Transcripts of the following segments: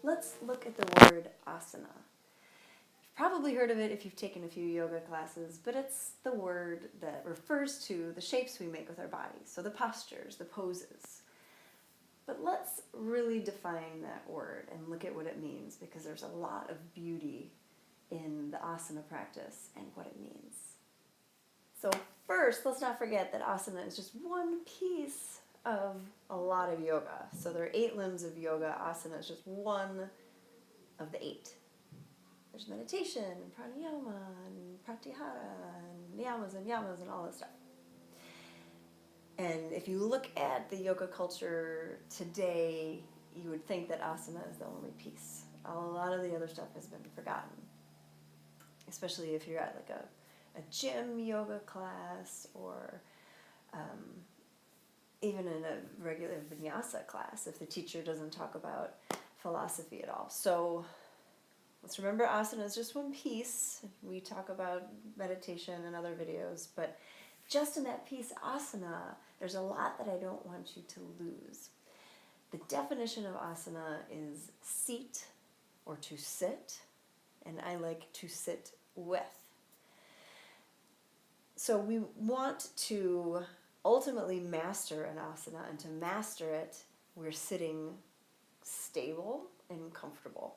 let's look at the word asana. You've probably heard of it if you've taken a few yoga classes, but it's the word that refers to the shapes we make with our bodies, so the postures, the poses. But let's really define that word and look at what it means, because there's a lot of beauty in the asana practice and what it means. So first, let's not forget that asana is just one piece of a lot of yoga. So there are 8 limbs of yoga. Asana is just one of the 8. There's meditation, and pranayama, and pratyahara, and niyamas and yamas, and all this stuff. And if you look at the yoga culture today, you would think that asana is the only piece. A lot of the other stuff has been forgotten, especially if you're at like a gym yoga class, or even in a regular Vinyasa class, if the teacher doesn't talk about philosophy at all. So let's remember asana is just one piece. We talk about meditation in other videos, but just in that piece, asana, there's a lot that I don't want you to lose. The definition of asana is seat or to sit, and I like to sit with. So we want to ultimately master an asana, and to master it, we're sitting stable and comfortable.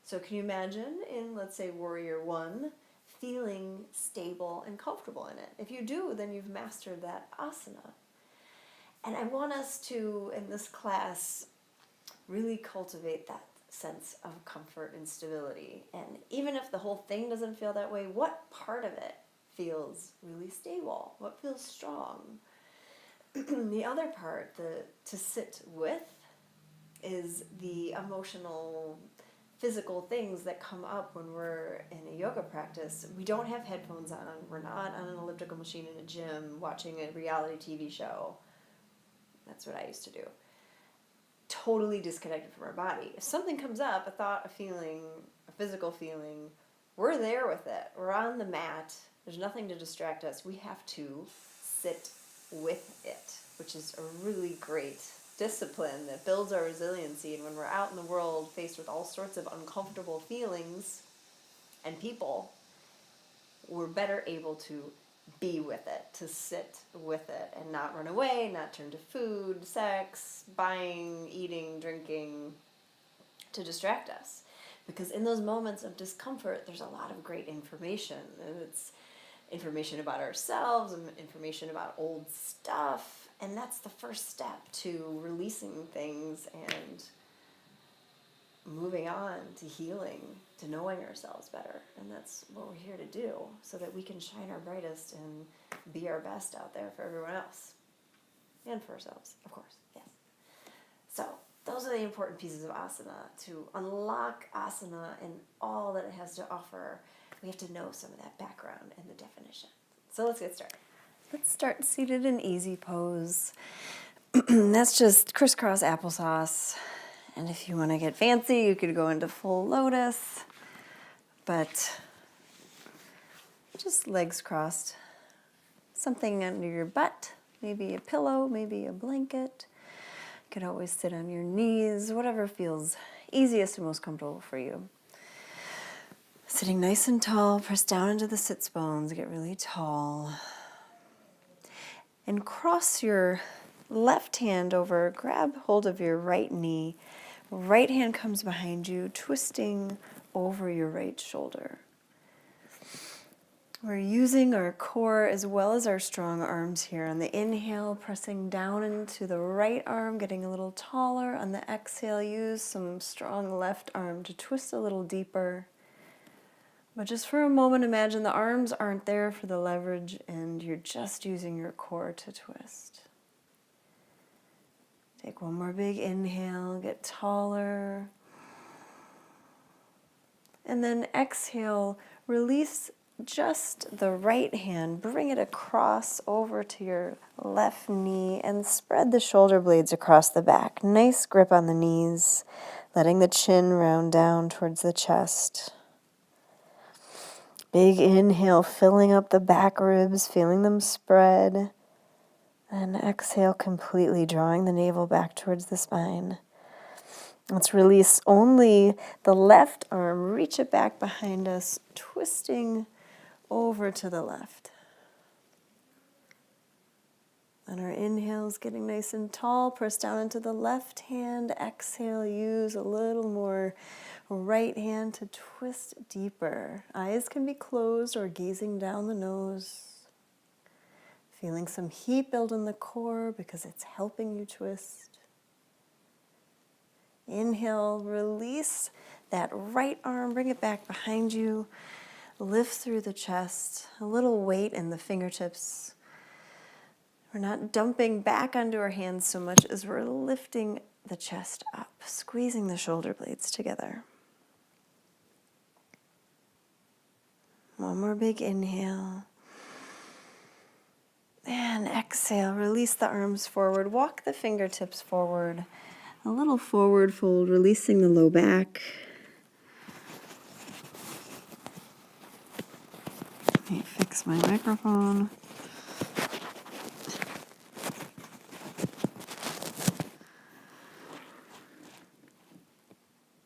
So can you imagine in, let's say, Warrior 1, feeling stable and comfortable in it? If you do, then you've mastered that asana. And I want us to, in this class, really cultivate that sense of comfort and stability. And even if the whole thing doesn't feel that way, what part of it feels really stable? What feels strong? The other part, to sit with, is the emotional, physical things that come up when we're in a yoga practice. We don't have headphones on. We're not on an elliptical machine in a gym watching a reality TV show. That's what I used to do. Totally disconnected from our body. If something comes up, a thought, a feeling, a physical feeling, we're there with it. We're on the mat. There's nothing to distract us. We have to sit with it, which is a really great discipline that builds our resiliency. And when we're out in the world faced with all sorts of uncomfortable feelings and people, we're better able to be with it, to sit with it, and not run away, not turn to food, sex, buying, eating, drinking to distract us. Because in those moments of discomfort, there's a lot of great information. And it's information about ourselves and information about old stuff. And that's the first step to releasing things and moving on to healing, to knowing ourselves better. And that's what we're here to do, so that we can shine our brightest and be our best out there for everyone else. And for ourselves, of course, yes. So those are the important pieces of asana. To unlock asana and all that it has to offer, we have to know some of that background and the definition. So let's get started. Let's start seated in easy pose. That's just crisscross applesauce. And if you want to get fancy, you could go into full lotus. But just legs crossed. Something under your butt, maybe a pillow, maybe a blanket. You could always sit on your knees, whatever feels easiest and most comfortable for you. Sitting nice and tall, press down into the sits bones, get really tall. And cross your left hand over, grab hold of your right knee. Right hand comes behind you, twisting over your right shoulder. We're using our core as well as our strong arms here. On the inhale, pressing down into the right arm, getting a little taller. On the exhale, use some strong left arm to twist a little deeper. But just for a moment, imagine the arms aren't there for the leverage and you're just using your core to twist. Take one more big inhale, get taller. And then exhale, release just the right hand, bring it across over to your left knee and spread the shoulder blades across the back. Nice grip on the knees, letting the chin round down towards the chest. Big inhale, filling up the back ribs, feeling them spread. And exhale, completely drawing the navel back towards the spine. Let's release only the left arm. Reach it back behind us, twisting over to the left. And our inhale's getting nice and tall. Press down into the left hand. Exhale, use a little more right hand to twist deeper. Eyes can be closed or gazing down the nose. Feeling some heat build in the core because it's helping you twist. Inhale, release that right arm, bring it back behind you. Lift through the chest, a little weight in the fingertips. We're not dumping back onto our hands so much as we're lifting the chest up, squeezing the shoulder blades together. One more big inhale. And exhale, release the arms forward, walk the fingertips forward. A little forward fold, releasing the low back. Let me fix my microphone.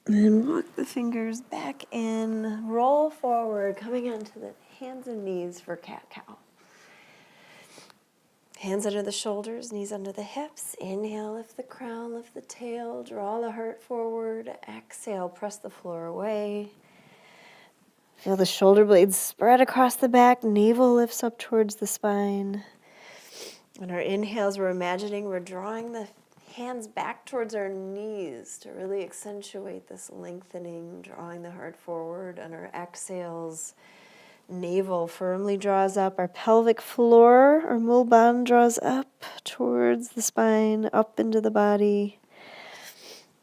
And then walk the fingers back in, roll forward, coming onto the hands and knees for cat-cow. Hands under the shoulders, knees under the hips. Inhale, lift the crown, lift the tail, draw the heart forward. Exhale, press the floor away. Feel the shoulder blades spread across the back, navel lifts up towards the spine. On our inhales, we're imagining we're drawing the hands back towards our knees to really accentuate this lengthening, drawing the heart forward. On our exhales, navel firmly draws up. Our pelvic floor, our mulban, draws up towards the spine, up into the body.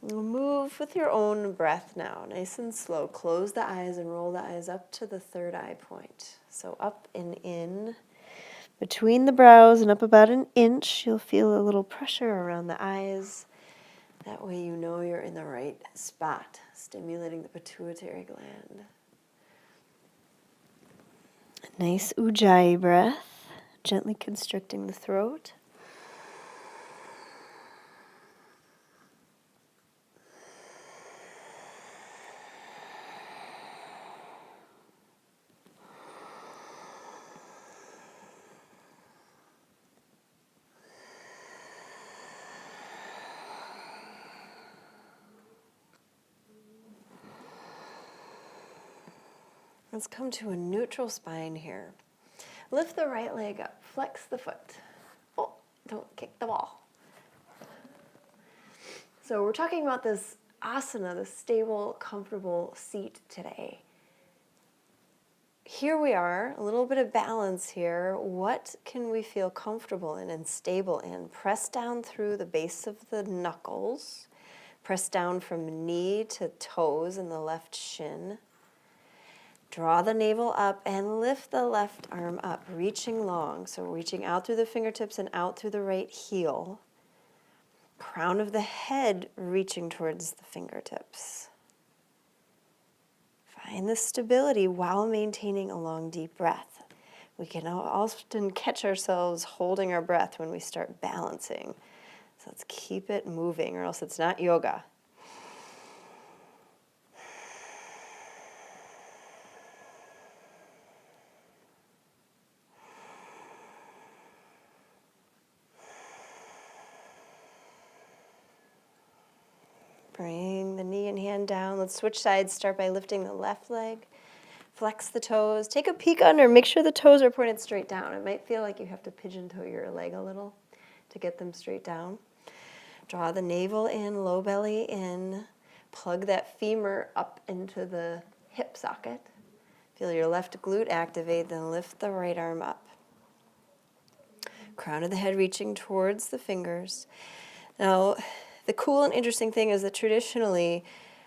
We'll move with your own breath now, nice and slow. Close the eyes and roll the eyes up to the third eye point. So up and in. Between the brows and up about an inch, you'll feel a little pressure around the eyes. That way you know you're in the right spot, stimulating the pituitary gland. Nice ujjayi breath, gently constricting the throat. Let's come to a neutral spine here. Lift the right leg up, flex the foot. Oh, don't kick the ball. So we're talking about this asana, this stable, comfortable seat today. Here we are, a little bit of balance here. What can we feel comfortable in and stable in? Press down through the base of the knuckles. Press down from knee to toes in the left shin. Draw the navel up and lift the left arm up, reaching long. So reaching out through the fingertips and out through the right heel. Crown of the head reaching towards the fingertips. Find the stability while maintaining a long, deep breath. We can often catch ourselves holding our breath when we start balancing. So let's keep it moving, or else it's not yoga. Bring the knee and hand down. Let's switch sides. Start by lifting the left leg. Flex the toes. Take a peek under. Make sure the toes are pointed straight down. It might feel like you have to pigeon toe your leg a little to get them straight down. Draw the navel in, low belly in. Plug that femur up into the hip socket. Feel your left glute activate, then lift the right arm up. Crown of the head reaching towards the fingers. Now, the cool and interesting thing is that traditionally,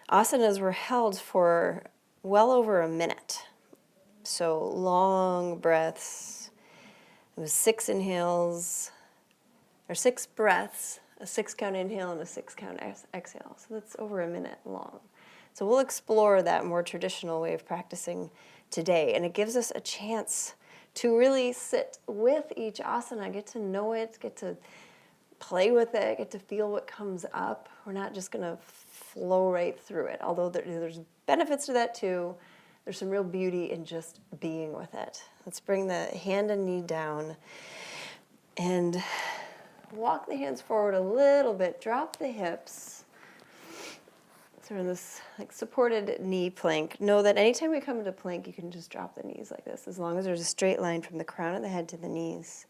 asanas were held for well over a minute. So long breaths. It was 6 inhales, or 6 breaths, a 6-count inhale and a 6-count exhale. So that's over a minute long. So we'll explore that more traditional way of practicing today. And it gives us a chance to really sit with each asana, get to know it, get to play with it, get to feel what comes up. We're not just going to flow right through it, although there's benefits to that too. There's some real beauty in just being with it. Let's bring the hand and knee down and walk the hands forward a little bit. Drop the hips. Sort of this like supported knee plank. Know that anytime we come into plank, you can just drop the knees like this, as long as there's a straight line from the crown of the head to the knees.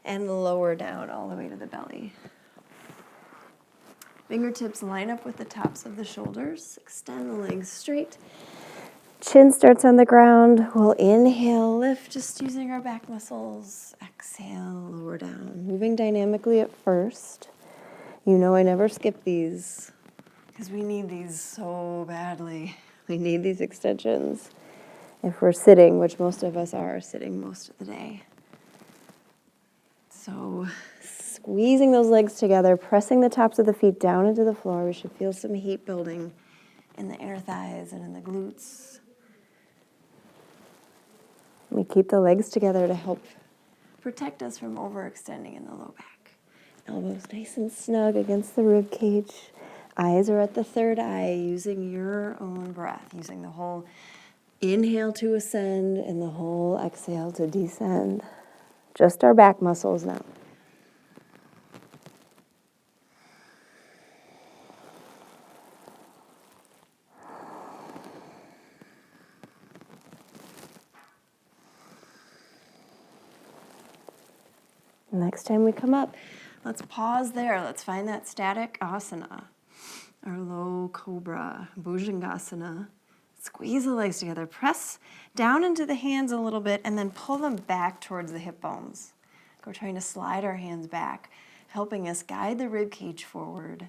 And lower down all the way to the belly. Fingertips line up with the tops of the shoulders. Extend the legs straight. Chin starts on the ground. We'll inhale, lift, just using our back muscles. Exhale, lower down. Moving dynamically at first. You know I never skip these because we need these so badly. We need these extensions if we're sitting, which most of us are sitting most of the day. So squeezing those legs together, pressing the tops of the feet down into the floor. We should feel some heat building in the inner thighs and in the glutes. We keep the legs together to help protect us from overextending in the low back. Elbows nice and snug against the rib cage. Eyes are at the third eye, using your own breath, using the whole inhale to ascend and the whole exhale to descend. Just our back muscles now. Next time we come up, let's pause there. Let's find that static asana, our low cobra, bhujangasana. Squeeze the legs together. Press down into the hands a little bit and then pull them back towards the hip bones. We're trying to slide our hands back, helping us guide the rib cage forward.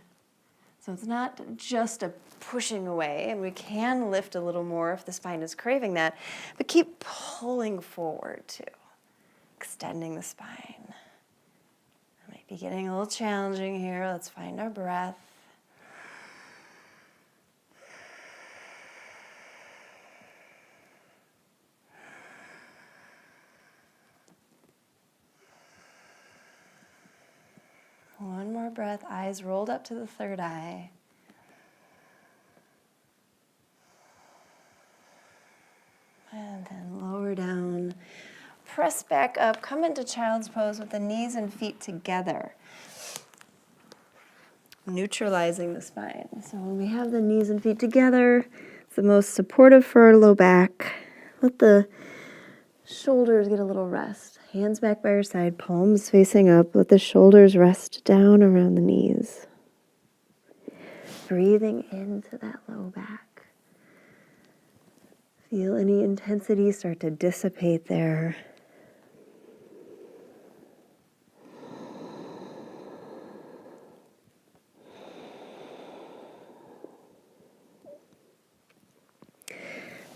So it's not just a pushing away, and we can lift a little more if the spine is craving that, but keep pulling forward too, extending the spine. It might be getting a little challenging here. Let's find our breath. One more breath, eyes rolled up to the third eye. And then lower down. Press back up, come into child's pose with the knees and feet together. Neutralizing the spine. So when we have the knees and feet together, it's the most supportive for our low back. Let the shoulders get a little rest. Hands back by your side, palms facing up. Let the shoulders rest down around the knees. Breathing into that low back. Feel any intensity start to dissipate there.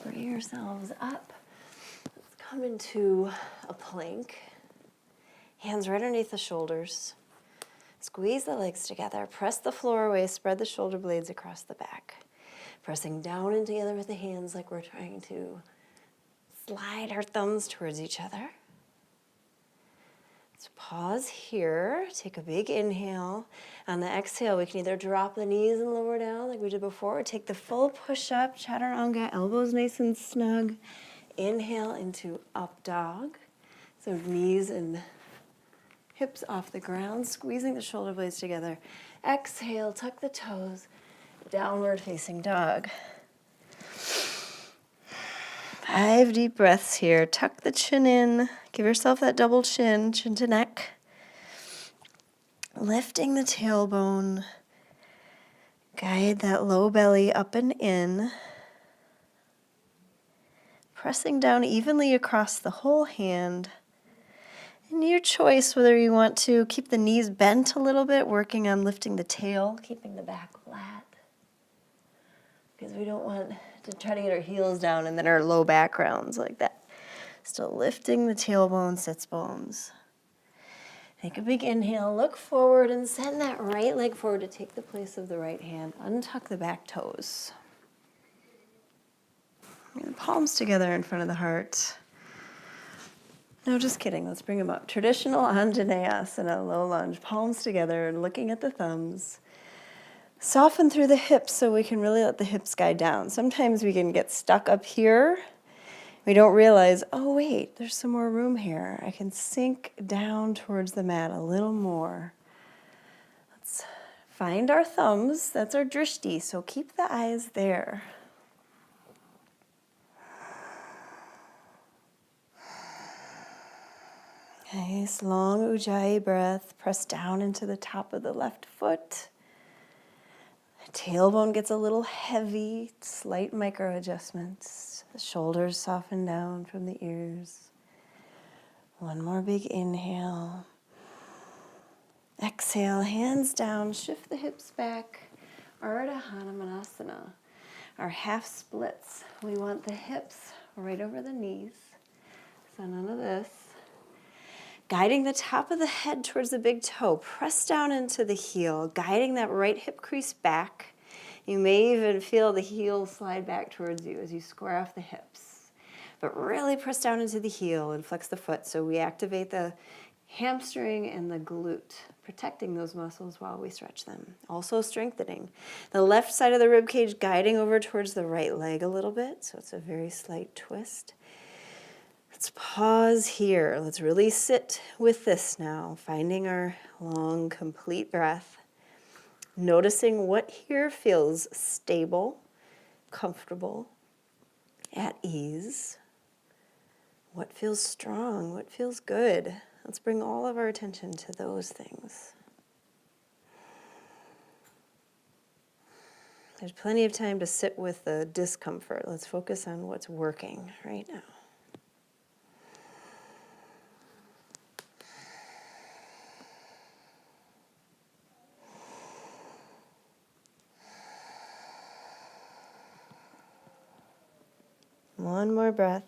Bring yourselves up. Let's come into a plank. Hands right underneath the shoulders. Squeeze the legs together. Press the floor away. Spread the shoulder blades across the back. Pressing down and together with the hands like we're trying to slide our thumbs towards each other. Let's pause here. Take a big inhale. On the exhale, we can either drop the knees and lower down like we did before, or take the full push-up, chaturanga, elbows nice and snug. Inhale into up dog. So knees and hips off the ground, squeezing the shoulder blades together. Exhale, tuck the toes, downward facing dog. 5 deep breaths here. Tuck the chin in. Give yourself that double chin, chin to neck. Lifting the tailbone. Guide that low belly up and in. Pressing down evenly across the whole hand. And your choice whether you want to keep the knees bent a little bit, working on lifting the tail, keeping the back flat. Because we don't want to try to get our heels down and then our low back rounds like that. Still lifting the tailbone, sits bones. Take a big inhale, look forward and send that right leg forward to take the place of the right hand. Untuck the back toes. Bring the palms together in front of the heart. No, just kidding. Let's bring them up. Traditional Anjaneyasana, low lunge, palms together and looking at the thumbs. Soften through the hips so we can really let the hips guide down. Sometimes we can get stuck up here. We don't realize, oh wait, there's some more room here. I can sink down towards the mat a little more. Let's find our thumbs. That's our drishti, so keep the eyes there. Nice long ujjayi breath. Press down into the top of the left foot. Tailbone gets a little heavy. Slight micro adjustments. The shoulders soften down from the ears. One more big inhale. Exhale, hands down. Shift the hips back. Ardha Hanumanasana. Our half splits. We want the hips right over the knees. So none of this. Guiding the top of the head towards the big toe. Press down into the heel, guiding that right hip crease back. You may even feel the heel slide back towards you as you square off the hips. But really press down into the heel and flex the foot so we activate the hamstring and the glute, protecting those muscles while we stretch them. Also strengthening. The left side of the rib cage guiding over towards the right leg a little bit, so it's a very slight twist. Let's pause here. Let's really sit with this now, finding our long, complete breath. Noticing what here feels stable, comfortable, at ease. What feels strong, what feels good. Let's bring all of our attention to those things. There's plenty of time to sit with the discomfort. Let's focus on what's working right now. One more breath.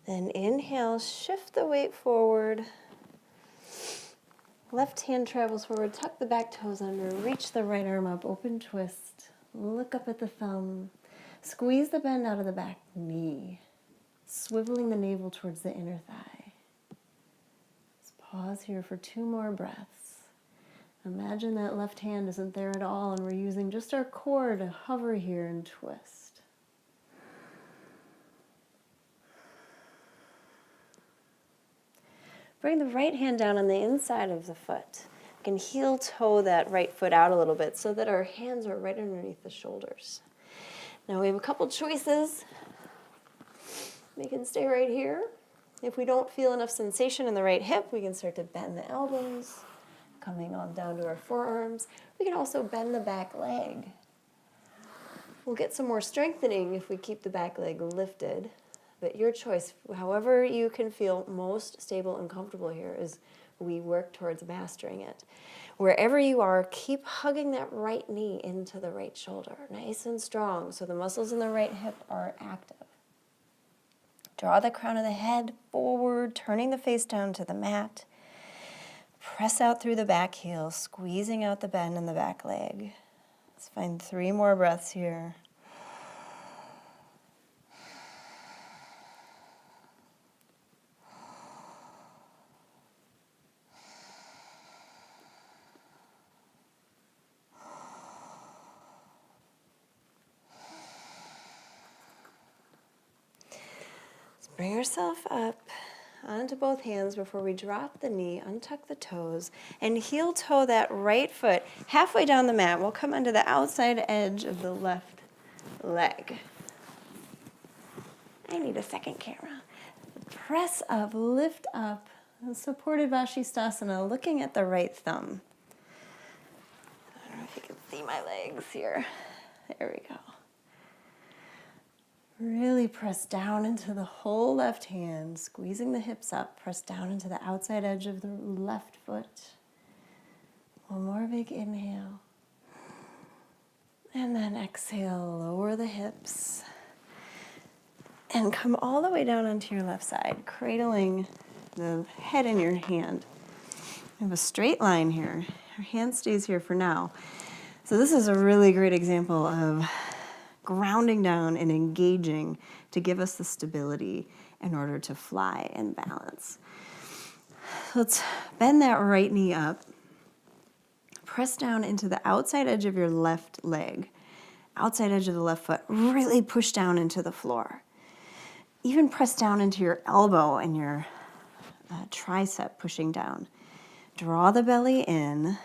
Then inhale, shift the weight forward. Left hand travels forward, tuck the back toes under, reach the right arm up, open twist. Look up at the thumb. Squeeze the bend out of the back knee, swiveling the navel towards the inner thigh. Let's pause here for 2 more breaths. Imagine that left hand isn't there at all and we're using just our core to hover here and twist. Bring the right hand down on the inside of the foot. You can heel toe that right foot out a little bit so that our hands are right underneath the shoulders. Now we have a couple choices. We can stay right here. If we don't feel enough sensation in the right hip, we can start to bend the elbows, coming on down to our forearms. We can also bend the back leg. We'll get some more strengthening if we keep the back leg lifted, but your choice, however you can feel most stable and comfortable here, is we work towards mastering it. Wherever you are, keep hugging that right knee into the right shoulder, nice and strong, so the muscles in the right hip are active. Draw the crown of the head forward, turning the face down to the mat. Press out through the back heel, squeezing out the bend in the back leg. Let's find 3 more breaths here. Let's bring ourselves up onto both hands before we drop the knee, untuck the toes, and heel toe that right foot halfway down the mat. We'll come onto the outside edge of the left leg. I need a second camera. Press up, lift up, supported Vashisthasana, looking at the right thumb. I don't know if you can see my legs here. There we go. Really press down into the whole left hand, squeezing the hips up. Press down into the outside edge of the left foot. One more big inhale. And then exhale, lower the hips. And come all the way down onto your left side, cradling the head in your hand. We have a straight line here. Your hand stays here for now. So this is a really great example of grounding down and engaging to give us the stability in order to fly and balance. Let's bend that right knee up. Press down into the outside edge of your left leg, outside edge of the left foot. Really push down into the floor. Even press down into your elbow and your tricep, pushing down. Draw the belly in.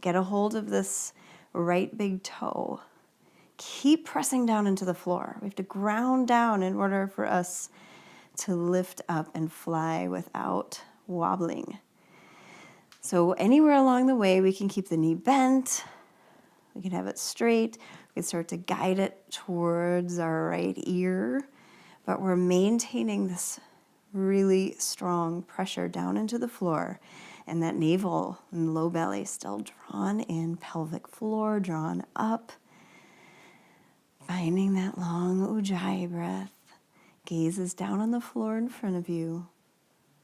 Get a hold of this right big toe. Keep pressing down into the floor. We have to ground down in order for us to lift up and fly without wobbling. So anywhere along the way, we can keep the knee bent. We can have it straight. We can start to guide it towards our right ear. But we're maintaining this really strong pressure down into the floor. And that navel and low belly still drawn in, pelvic floor drawn up. Finding that long Ujjayi breath. Gaze is down on the floor in front of you.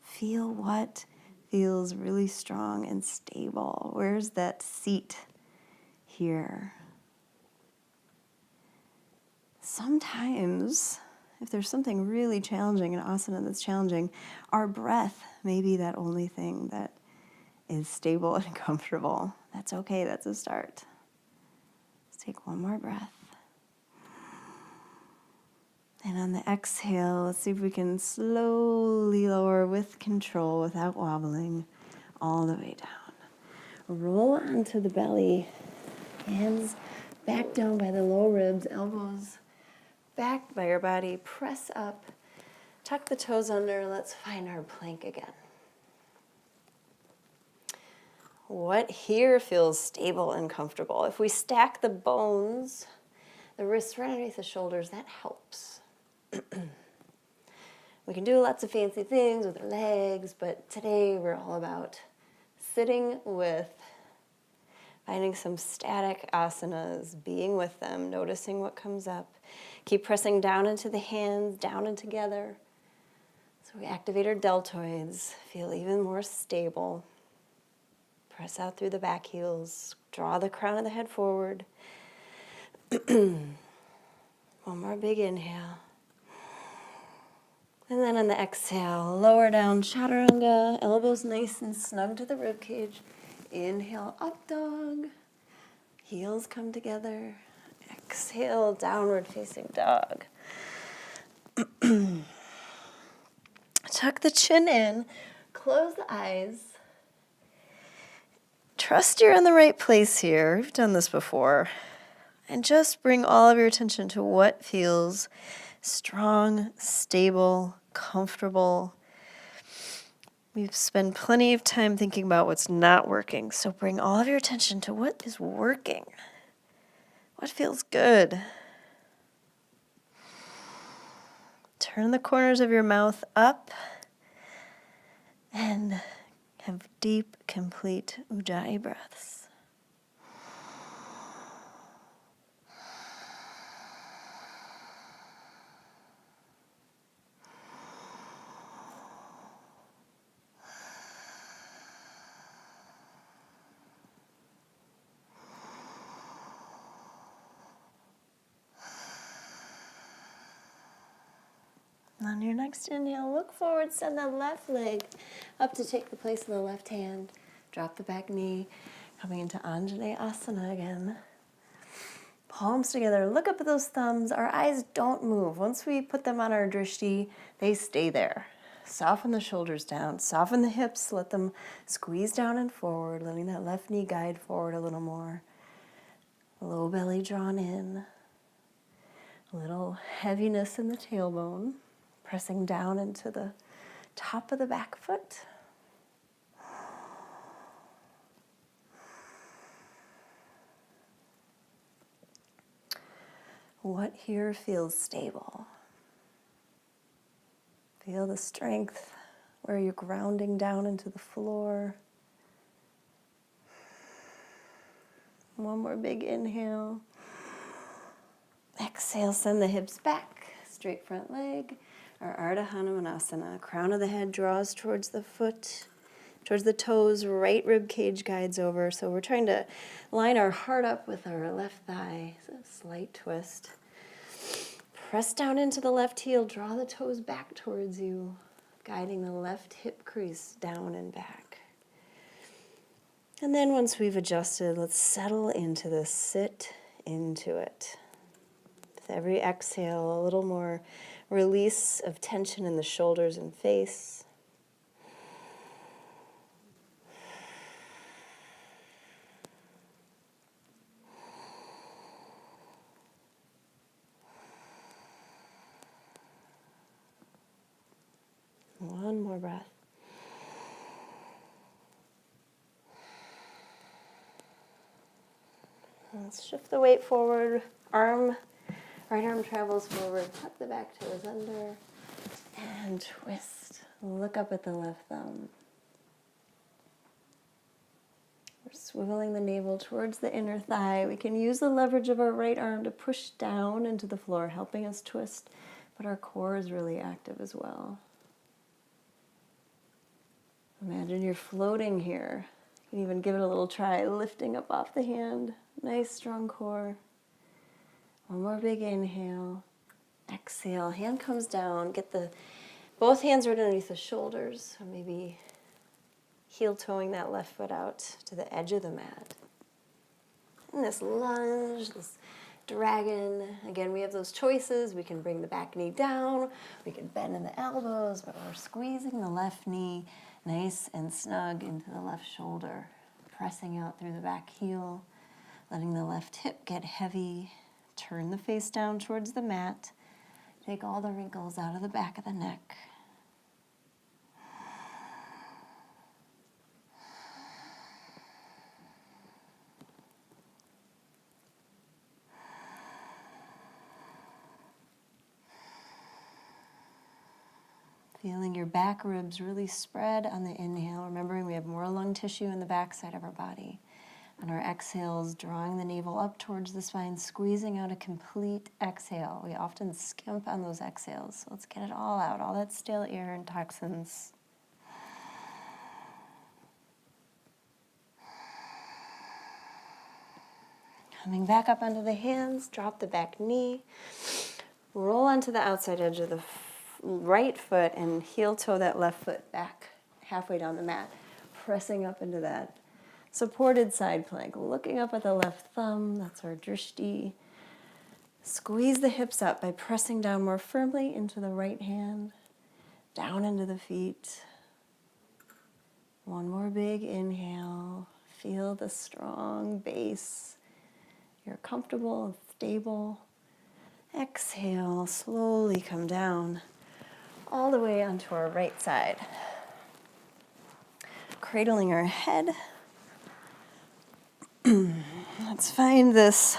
Feel what feels really strong and stable. Where's that seat here? Sometimes, if there's something really challenging, an asana that's challenging, our breath may be that only thing that is stable and comfortable. That's okay, that's a start. Let's take one more breath. And on the exhale, let's see if we can slowly lower with control, without wobbling, all the way down. Roll onto the belly, hands back down by the low ribs, elbows back by your body. Press up, tuck the toes under. Let's find our plank again. What here feels stable and comfortable? If we stack the bones, the wrists right underneath the shoulders, that helps. We can do lots of fancy things with our legs, but today we're all about sitting with, finding some static asanas, being with them, noticing what comes up. Keep pressing down into the hands, down and together. So we activate our deltoids, feel even more stable. Press out through the back heels, draw the crown of the head forward. One more big inhale. And then on the exhale, lower down chaturanga, elbows nice and snug to the ribcage. Inhale, up dog. Heels come together. Exhale, downward facing dog. Tuck the chin in, close the eyes. Trust you're in the right place here. We've done this before. And just bring all of your attention to what feels strong, stable, comfortable. We've spent plenty of time thinking about what's not working, so bring all of your attention to what is working. What feels good? Turn the corners of your mouth up and have deep, complete Ujjayi breaths. On your next inhale, look forward, send the left leg up to take the place of the left hand. Drop the back knee, coming into Anjali Asana again. Palms together, look up at those thumbs. Our eyes don't move. Once we put them on our drishti, they stay there. Soften the shoulders down, soften the hips, let them squeeze down and forward, letting that left knee guide forward a little more. Low belly drawn in, a little heaviness in the tailbone. Pressing down into the top of the back foot. What here feels stable? Feel the strength where you're grounding down into the floor. One more big inhale. Exhale, send the hips back, straight front leg. Our Ardha Hanumanasana, crown of the head draws towards the foot, towards the toes, right rib cage guides over. So we're trying to line our heart up with our left thigh. So a slight twist. Press down into the left heel, draw the toes back towards you, guiding the left hip crease down and back. And then once we've adjusted, let's settle into this, sit into it. With every exhale, a little more release of tension in the shoulders and face. One more breath. Let's shift the weight forward. Right arm travels forward. Tuck the back toes under. And twist. Look up at the left thumb. We're swiveling the navel towards the inner thigh. We can use the leverage of our right arm to push down into the floor, helping us twist. But our core is really active as well. Imagine you're floating here. You can even give it a little try, lifting up off the hand. Nice strong core. One more big inhale. Exhale, hand comes down. Get both hands right underneath the shoulders. Or maybe heel toeing that left foot out to the edge of the mat. And this lunge, this dragon. Again, we have those choices. We can bring the back knee down. We can bend in the elbows, but we're squeezing the left knee nice and snug into the left shoulder. Pressing out through the back heel. Letting the left hip get heavy. Turn the face down towards the mat. Take all the wrinkles out of the back of the neck. Feeling your back ribs really spread on the inhale. Remembering we have more lung tissue in the back side of our body. On our exhales, drawing the navel up towards the spine, squeezing out a complete exhale. We often skimp on those exhales. So let's get it all out, all that stale air and toxins. Coming back up onto the hands, drop the back knee. Roll onto the outside edge of the right foot and heel toe that left foot back halfway down the mat. Pressing up into that supported side plank, looking up at the left thumb, that's our drishti. Squeeze the hips up by pressing down more firmly into the right hand, down into the feet. One more big inhale. Feel the strong base. You're comfortable and stable. Exhale, slowly come down all the way onto our right side. Cradling our head. Let's find this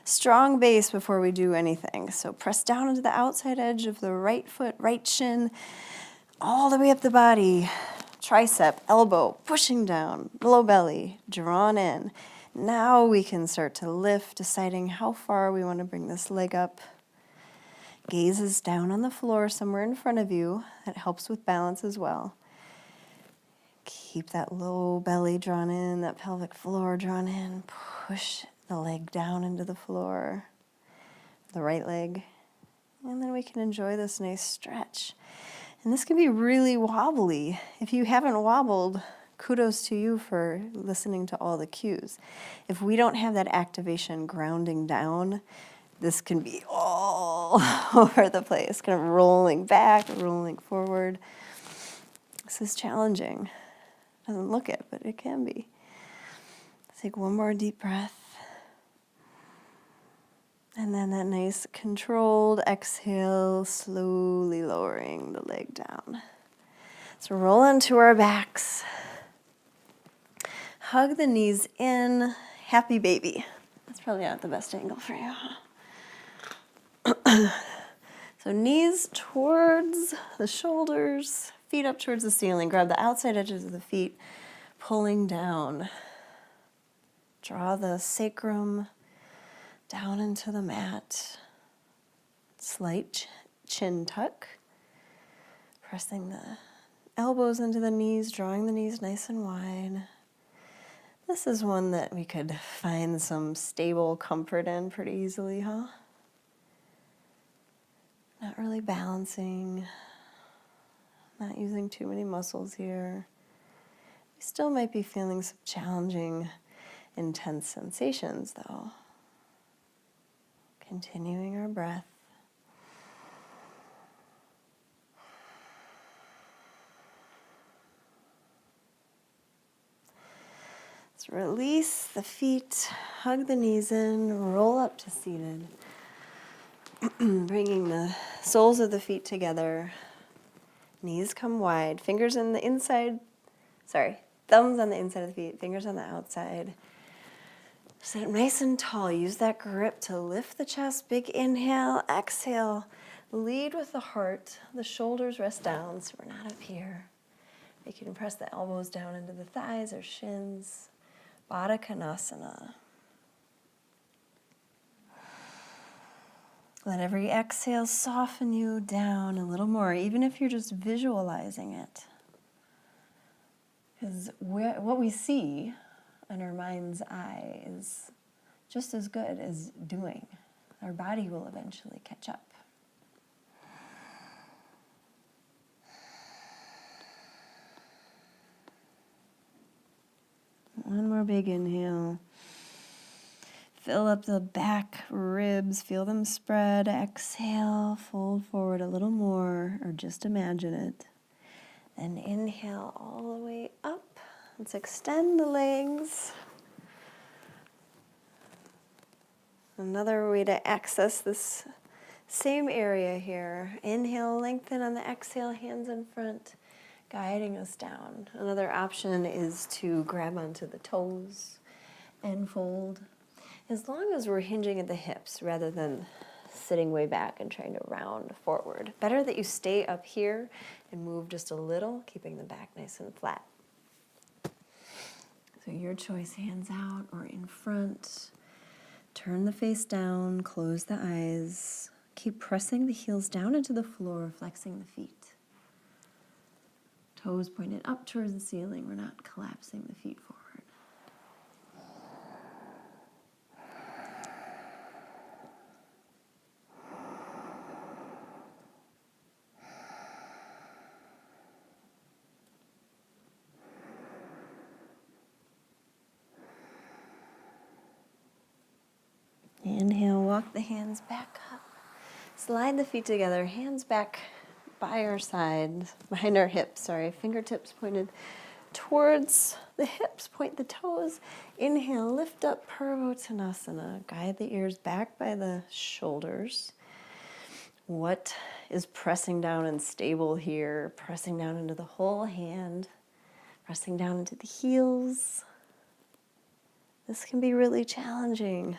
strong base before we do anything. So press down into the outside edge of the right foot, right shin, all the way up the body. Tricep, elbow, pushing down, low belly, drawn in. Now we can start to lift, deciding how far we want to bring this leg up. Gaze is down on the floor somewhere in front of you. That helps with balance as well. Keep that low belly drawn in, that pelvic floor drawn in. Push the leg down into the floor, the right leg. And then we can enjoy this nice stretch. And this can be really wobbly. If you haven't wobbled, kudos to you for listening to all the cues. If we don't have that activation grounding down, this can be all over the place, kind of rolling back, rolling forward. This is challenging. Doesn't look it, but it can be. Take one more deep breath. And then that nice controlled exhale, slowly lowering the leg down. So roll onto our backs. Hug the knees in, happy baby. That's probably not the best angle for you, huh? So knees towards the shoulders, feet up towards the ceiling. Grab the outside edges of the feet, pulling down. Draw the sacrum down into the mat. Slight chin tuck. Pressing the elbows into the knees, drawing the knees nice and wide. This is one that we could find some stable comfort in pretty easily, huh? really balancing, not using too many muscles here. We still might be feeling some challenging, intense sensations though. Continuing our breath. Let's release the feet, hug the knees in, roll up to seated. Bringing the soles of the feet together. Knees come wide, fingers on the inside, thumbs on the inside of the feet, fingers on the outside. Sit nice and tall. Use that grip to lift the chest. Big inhale, exhale. Lead with the heart. The shoulders rest down so we're not up here. You can press the elbows down into the thighs or shins. Baddha Konasana. Let every exhale soften you down a little more, even if you're just visualizing it. Because what we see in our mind's eye is just as good as doing. Our body will eventually catch up. One more big inhale. Fill up the back ribs, feel them spread. Exhale, fold forward a little more, or just imagine it. Then inhale all the way up. Let's extend the legs. Another way to access this same area here. Inhale, lengthen on the exhale, hands in front, guiding us down. Another option is to grab onto the toes and fold. As long as we're hinging at the hips rather than sitting way back and trying to round forward. Better that you stay up here and move just a little, keeping the back nice and flat. So your choice, hands out or in front. Turn the face down, close the eyes. Keep pressing the heels down into the floor, flexing the feet. Toes pointed up towards the ceiling. We're not collapsing the feet forward. Inhale, walk the hands back up. Slide the feet together, hands back by our side, behind our hips, fingertips pointed towards the hips, point the toes. Inhale, lift up, Purvottanasana. Guide the ears back by the shoulders. What is pressing down and stable here? Pressing down into the whole hand, pressing down into the heels. This can be really challenging.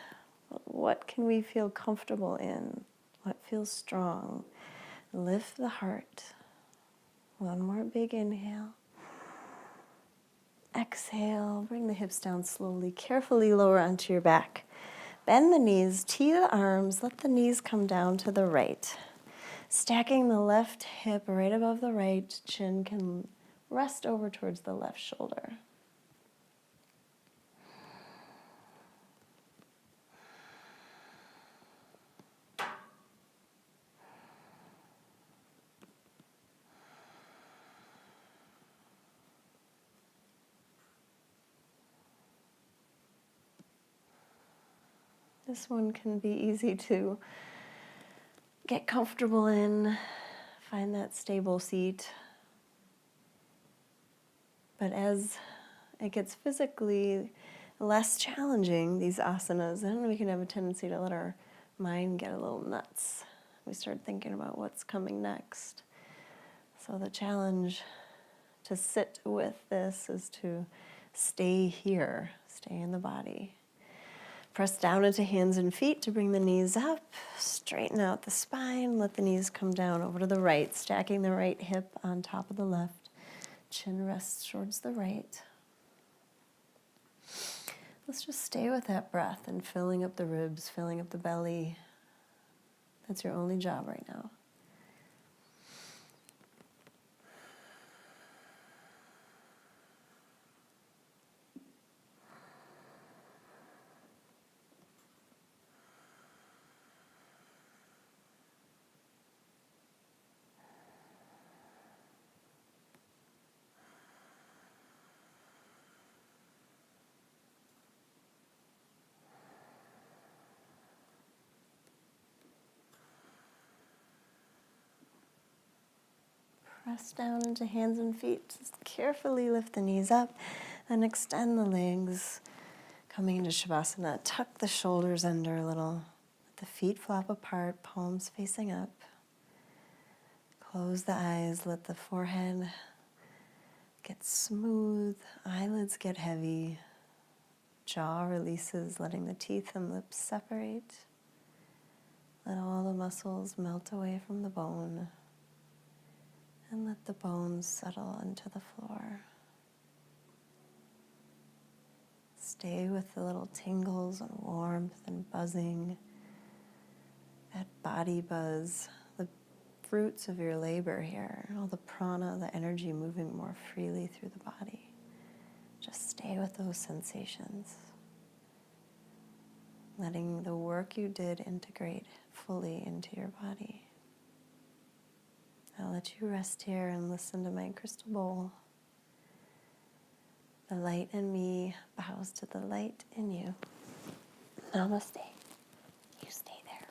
What can we feel comfortable in? What feels strong? Lift the heart. One more big inhale. Exhale, bring the hips down slowly. Carefully lower onto your back. Bend the knees, tee the arms, let the knees come down to the right. Stacking the left hip right above the right, chin can rest over towards the left shoulder. This one can be easy to get comfortable in, find that stable seat. But as it gets physically less challenging, these asanas, then we can have a tendency to let our mind get a little nuts. We start thinking about what's coming next. So the challenge to sit with this is to stay here, stay in the body. Press down into hands and feet to bring the knees up. Straighten out the spine. Let the knees come down over to the right, stacking the right hip on top of the left. Chin rests towards the right. Let's just stay with that breath and filling up the ribs, filling up the belly. That's your only job right now. Press down into hands and feet. Just carefully lift the knees up and extend the legs. Coming into Shavasana, tuck the shoulders under a little. Let the feet flop apart, palms facing up. Close the eyes, let the forehead get smooth, eyelids get heavy, jaw releases, letting the teeth and lips separate. Let all the muscles melt away from the bone, and let the bones settle into the floor. Stay with the little tingles and warmth and buzzing, that body buzz, the fruits of your labor here, all the prana, the energy moving more freely through the body. Just stay with those sensations, letting the work you did integrate fully into your body. I'll let you rest here and listen to my crystal bowl. The light in me bows to the light in you. Namaste. You stay there.